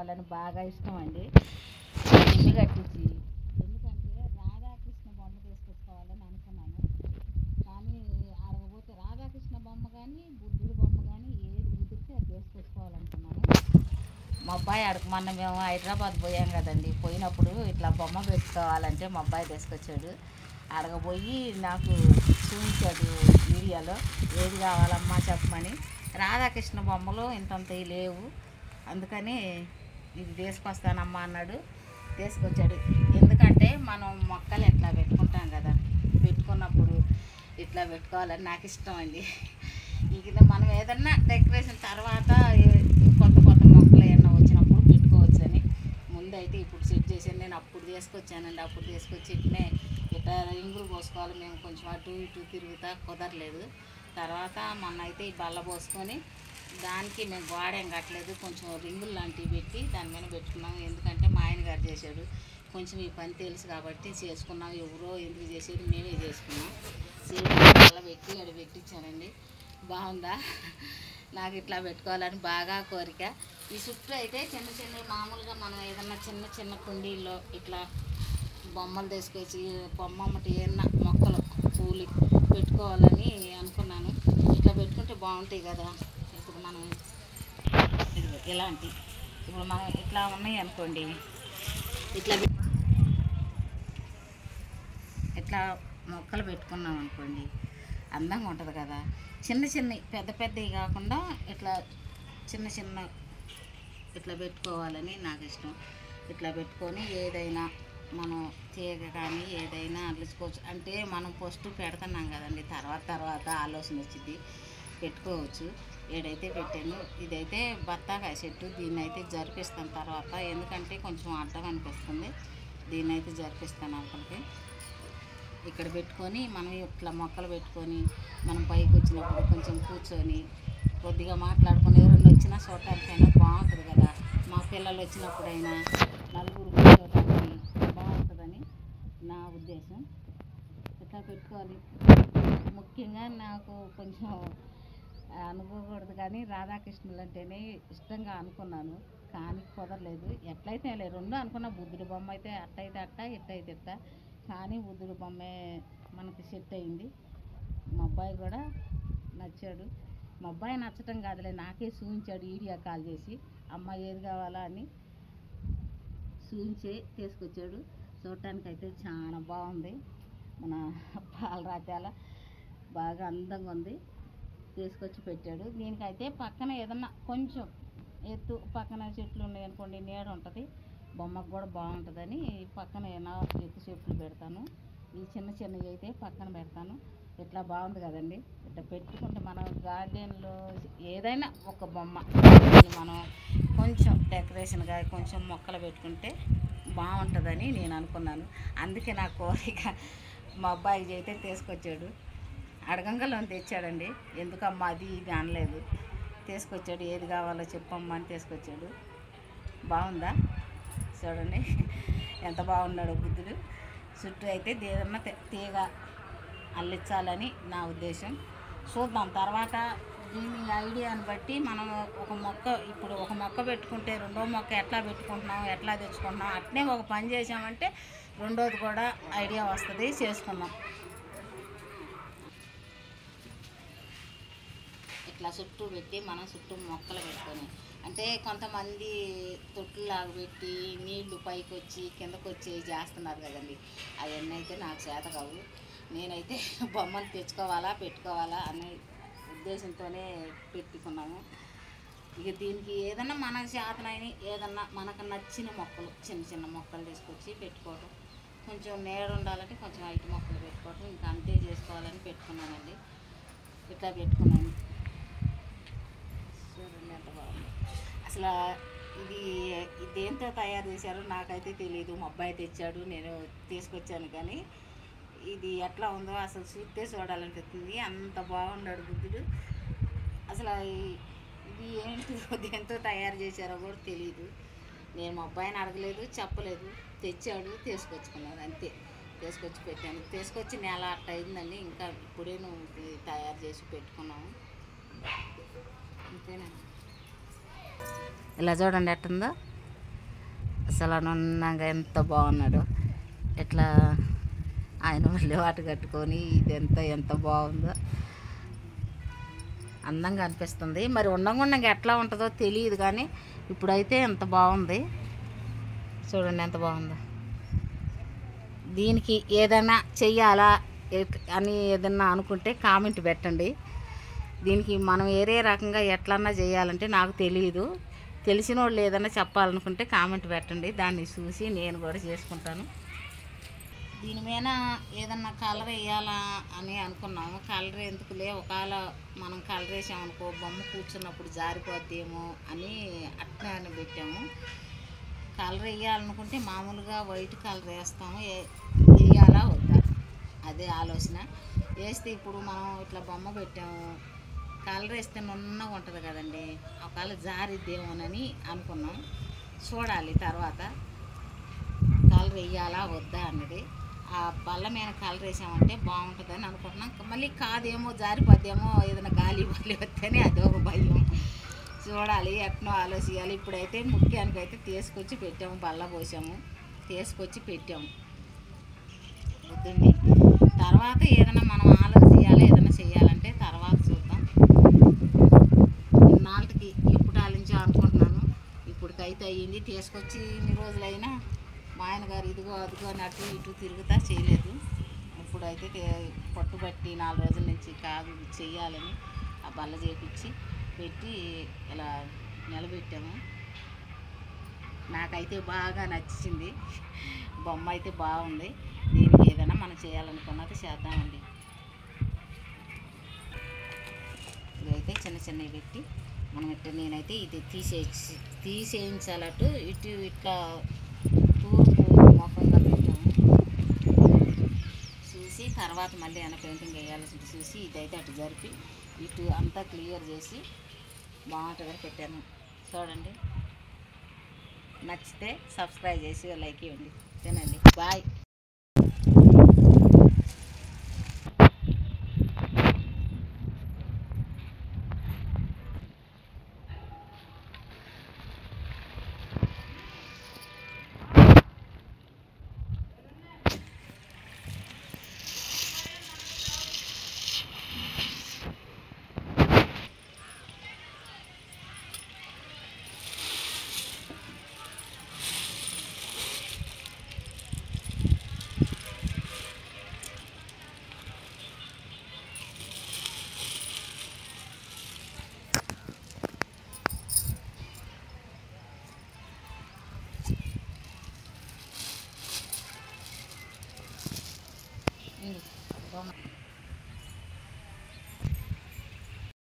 పెట్టుకోవాలని బాగా ఇష్టం అండి. ఇల్లు కట్టించి ఎందుకంటే రాధాకృష్ణ బొమ్మ తీసుకొచ్చుకోవాలని అనుకున్నాను. కానీ అడగపోతే రాధాకృష్ణ బొమ్మ కానీ బుద్ధుడి బొమ్మ కానీ ఏది కుదిరితే అది తీసుకొచ్చుకోవాలనుకున్నాను. మా అబ్బాయి మొన్న మేము హైదరాబాద్ పోయాం కదండి. పోయినప్పుడు ఇట్లా బొమ్మ పెట్టుకోవాలంటే మా అబ్బాయి తీసుకొచ్చాడు. అడగబోయి నాకు చూపించాడు వీడియోలో. ఏది కావాలమ్మా చెప్పమని. రాధాకృష్ణ బొమ్మలు ఇంతంత లేవు, అందుకని ఇది తీసుకొస్తానమ్మా అన్నాడు. తీసుకొచ్చాడు. ఎందుకంటే మనం మొక్కలు ఎట్లా పెట్టుకుంటాం కదా, పెట్టుకున్నప్పుడు ఇట్లా పెట్టుకోవాలని నాకు ఇష్టం అండి. ఇక మనం ఏదన్నా డెకరేషన్ తర్వాత కొత్త కొత్త మొక్కలు ఏమన్నా వచ్చినప్పుడు పెట్టుకోవచ్చని ముందైతే ఇప్పుడు సెట్ చేశాను. నేను అప్పుడు తీసుకొచ్చానండి. అప్పుడు తీసుకొచ్చి ఇట్లా రింగులు పోసుకోవాలి. మేము కొంచెం అటు ఇటు తిరుగుతా కుదరలేదు. తర్వాత మొన్న అయితే ఈ బల్ల పోసుకొని దానికి మేము గోడేం కట్టలేదు, కొంచెం రింగులు లాంటివి పెట్టి దాని మీద పెట్టుకున్నాము. ఎందుకంటే మా ఆయన గారు చేశాడు, కొంచెం ఈ పని తెలుసు కాబట్టి చేసుకున్నాం. ఎవరో ఎందుకు చేసేది, మేమే చేసుకున్నాం. బల్ల పెట్టి అది పెట్టించానండి. బాగుందా? నాకు ఇట్లా పెట్టుకోవాలని బాగా కోరిక. ఈ చుట్టూ అయితే చిన్న చిన్న మామూలుగా మనం ఏదన్నా చిన్న చిన్న కుండీల్లో ఇట్లా బొమ్మలు తీసుకొచ్చి బొమ్మటి ఏమన్నా మొక్కలు పూలు పెట్టుకోవాలని అనుకున్నాను. ఇట్లా పెట్టుకుంటే బాగుంటాయి కదా. ఇప్పుడు మనం ఇలాంటి ఇప్పుడు మనం ఇట్లా ఉన్నాయి అనుకోండి, ఇట్లా మొక్కలు పెట్టుకున్నాం అనుకోండి, అందంగా ఉంటుంది కదా. చిన్న చిన్నవి పెద్ద పెద్దవి కాకుండా ఇట్లా చిన్న చిన్న ఇట్లా పెట్టుకోవాలని నాకు ఇష్టం. ఇట్లా పెట్టుకొని ఏదైనా మనం తీగ కానీ ఏదైనా అల్లుకోవచ్చు. అంటే మనం ఫస్ట్ పెడుతున్నాం కదండి, తర్వాత ఆలోచన వచ్చింది పెట్టుకోవచ్చు. ఏడైతే పెట్టాను. ఇదైతే బత్తాకాయ చెట్టు. దీన్ని అయితే జరిపిస్తాను తర్వాత, ఎందుకంటే కొంచెం అడ్డం అనిపిస్తుంది. దీన్ని అయితే జరిపిస్తాను అక్కడికి. ఇక్కడ పెట్టుకొని మనం ఇట్లా మొక్కలు పెట్టుకొని మనం పైకి వచ్చినప్పుడు కొంచెం కూర్చొని కొద్దిగా మాట్లాడుకుని ఎవరైనా వచ్చినా చూడటానికైనా బాగుంటుంది కదా. మా పిల్లలు వచ్చినప్పుడైనా నలుగురు కూర్చోడానికి బాగుంటుందని నా ఉద్దేశం. ఇట్లా పెట్టుకోవాలి. ముఖ్యంగా నాకు కొంచెం అనుకోకూడదు కానీ రాధాకృష్ణులు అంటేనే ఇష్టంగా అనుకున్నాను, కానీ కుదరలేదు. ఎట్లయితే లేదు, రెండు అనుకున్నా. బుద్ధుడి బొమ్మ అయితే అట్టయితే అట్ట, ఇట్టయితే ఇట్ట. కానీ బుద్ధుడి బొమ్మే మనకి సెట్ అయింది. మా అబ్బాయి కూడా నచ్చాడు. మా అబ్బాయి నచ్చటం కాదులే, నాకే చూపించాడు వీడియో కాల్ చేసి. అమ్మ ఏది కావాలా అని చూపించి తీసుకొచ్చాడు. చూడటానికి అయితే చాలా బాగుంది. మన పాలరాత్యాల బాగా అందంగా ఉంది. తీసుకొచ్చి పెట్టాడు. దీనికైతే పక్కన ఏదన్నా కొంచెం ఎత్తు పక్కన చెట్లు ఉన్నాయి అనుకోండి, నీడ ఉంటుంది, బొమ్మకు కూడా బాగుంటుందని పక్కన ఏమైనా ఎత్తు చెట్లు పెడతాను. ఈ చిన్న చిన్నవి అయితే పక్కన పెడతాను. ఇట్లా బాగుంది కదండి. ఇట్లా పెట్టుకుంటే మనం గార్డెన్లో ఏదైనా ఒక బొమ్మ మనం కొంచెం డెకరేషన్గా కొంచెం మొక్కలు పెట్టుకుంటే బాగుంటుందని నేను అనుకున్నాను. అందుకే నా కోరిక. మా అబ్బాయికి అయితే తీసుకొచ్చాడు. అడగంగలో తెచ్చాడండి. ఎందుకమ్మా అది ఇది అనలేదు, తీసుకొచ్చాడు. ఏది కావాలో చెప్పమ్మా అని తీసుకొచ్చాడు. బాగుందా చూడండి ఎంత బాగున్నాడో బుద్ధుడు. చుట్టూ అయితే ఏదన్నా తీగ అల్లించాలని నా ఉద్దేశం. చూద్దాం తర్వాత దీని ఐడియాని బట్టి మనం ఇప్పుడు ఒక మొక్క పెట్టుకుంటే రెండో మొక్క ఎట్లా పెట్టుకుంటున్నాం, ఎట్లా తెచ్చుకుంటున్నాం, అట్నే ఒక పని చేసామంటే రెండోది కూడా ఐడియా వస్తుంది, చేసుకుందాం. ఇట్లా చుట్టూ పెట్టి మనం చుట్టూ మొక్కలు పెట్టుకొని, అంటే కొంతమంది తొట్టులాగా పెట్టి నీళ్లు పైకి వచ్చి కిందకు వచ్చి చేస్తున్నారు కదండి. అవన్నీ అయితే నాకు చేత కావు. నేనైతే బొమ్మలు తెచ్చుకోవాలా పెట్టుకోవాలా అనే ఉద్దేశంతోనే పెట్టుకున్నాము. ఇక దీనికి ఏదన్నా మనకు చేతనైన ఏదన్నా మనకు నచ్చిన మొక్కలు చిన్న చిన్న మొక్కలు తీసుకొచ్చి పెట్టుకోవడం, కొంచెం నీడ ఉండాలంటే కొంచెం హైట్ మొక్కలు పెట్టుకోవడం, ఇంకా అంతే చేసుకోవాలని పెట్టుకున్నానండి. ఇట్లా పెట్టుకున్నాను. చూడండి ఎంత బాగుంది. అసలు ఇది దేంతో తయారు చేశారో నాకైతే తెలియదు. మా అబ్బాయి తెచ్చాడు, నేను తీసుకొచ్చాను. కానీ ఇది ఎట్లా ఉందో అసలు చూస్తే చూడాలనిపిస్తుంది. అంత బాగున్నాడు బుద్ధుడు. అసలు ఇది ఏంటిదో దేంతో తయారు చేశారో కూడా తెలియదు. నేను మా అబ్బాయిని అడగలేదు, చెప్పలేదు. తెచ్చాడు, తీసుకొచ్చుకున్నాను అంతే. తీసుకొచ్చి పెట్టాను. తీసుకొచ్చి నెల అట్ట అయిందండి. ఇంకా ఇప్పుడే తయారు చేసి పెట్టుకున్నాము. అంతేనా? ఇలా చూడండి ఎట్టుందో. అసలు అనున్నాగా ఎంత బాగున్నాడు. ఎట్లా ఆయన మళ్ళీ వాటి కట్టుకొని ఇది ఎంత బాగుందో, అందంగా అనిపిస్తుంది. మరి ఉండంగా ఎట్లా ఉంటుందో తెలియదు, కానీ ఇప్పుడైతే ఎంత బాగుంది చూడండి, ఎంత బాగుందో. దీనికి ఏదైనా చెయ్యాలా అని ఏదన్నా అనుకుంటే కామెంట్ పెట్టండి. దీనికి మనం వేరే రకంగా ఎట్లన్నా చేయాలంటే నాకు తెలియదు. తెలిసిన వాళ్ళు ఏదైనా చెప్పాలనుకుంటే కామెంట్ పెట్టండి, దాన్ని చూసి నేను కూడా చేసుకుంటాను. దీని మీద ఏదన్నా కలర్ వేయాలా అని అనుకున్నాము. కలర్ ఎందుకులే, ఒకవేళ మనం కలర్ వేసామనుకో బొమ్మ కూర్చున్నప్పుడు జారిపోద్దేమో అని అట్లా అని పెట్టాము. కలర్ వేయాలనుకుంటే మామూలుగా వైట్ కలర్ వేస్తాము, వేయాలా వద్దా అదే ఆలోచన. వేస్తే ఇప్పుడు మనం ఇట్లా బొమ్మ పెట్టాము, కలర్ వేస్తే నున్నగా ఉంటుంది కదండి, ఒకవేళ జారిద్దేమోనని అనుకున్నాం. చూడాలి తర్వాత కలర్ వేయాలా వద్దా అన్నది. ఆ బల్ల మీద కలర్ వేసామంటే బాగుంటుందని అనుకుంటున్నాం. మళ్ళీ కాదేమో జారిపోద్దేమో, ఏదైనా గాలి బలి వస్తేనే అది ఒక భయం. చూడాలి, ఎట్నో ఆలోచించాలి. ఇప్పుడైతే ముఖ్యానికి అయితే తీసుకొచ్చి పెట్టాము, బల్ల పోసాము, తీసుకొచ్చి పెట్టాము బుద్ధుడిని. తర్వాత ఏదైనా మనం ఆలోచించాలి, ఏదైనా చేయాలంటే తర్వాత చూద్దాం. ఇన్నాళ్ళకి ఎప్పుడు ఆలోచించా అనుకుంటున్నాను, ఇప్పటికైతే అయ్యింది. తీసుకొచ్చి ఇన్ని రోజులైనా మా ఆయన గారు ఇదిగో అదిగో అని అటు ఇటు తిరుగుతా చేయలేదు. ఇప్పుడైతే పట్టుబట్టి 4 రోజుల నుంచి కాదు చెయ్యాలని ఆ బల్ల చేపించి పెట్టి ఇలా నిలబెట్టాము. నాకైతే బాగా నచ్చింది, బొమ్మ అయితే బాగుంది. దీనికి ఏదైనా మనం చేయాలనుకున్నది చేద్దామండి. ఇవైతే చిన్న చిన్నవి పెట్టి మనం నేనైతే ఇది తీసేయించాలట్టు ఇటు ఇట్లా తూర్పు మొఖంగా పెట్టాము. చూసి తర్వాత మళ్ళీ ఏమైనా పెయింటింగ్ వేయాల్సి చూసి ఇదైతే అటు జరిపి ఇటు అంతా క్లియర్ చేసి బాగుంటుందని పెట్టాను. చూడండి, నచ్చితే సబ్స్క్రైబ్ చేసి లైక్ ఇవ్వండి. తినండి, బాయ్. బొమ్మ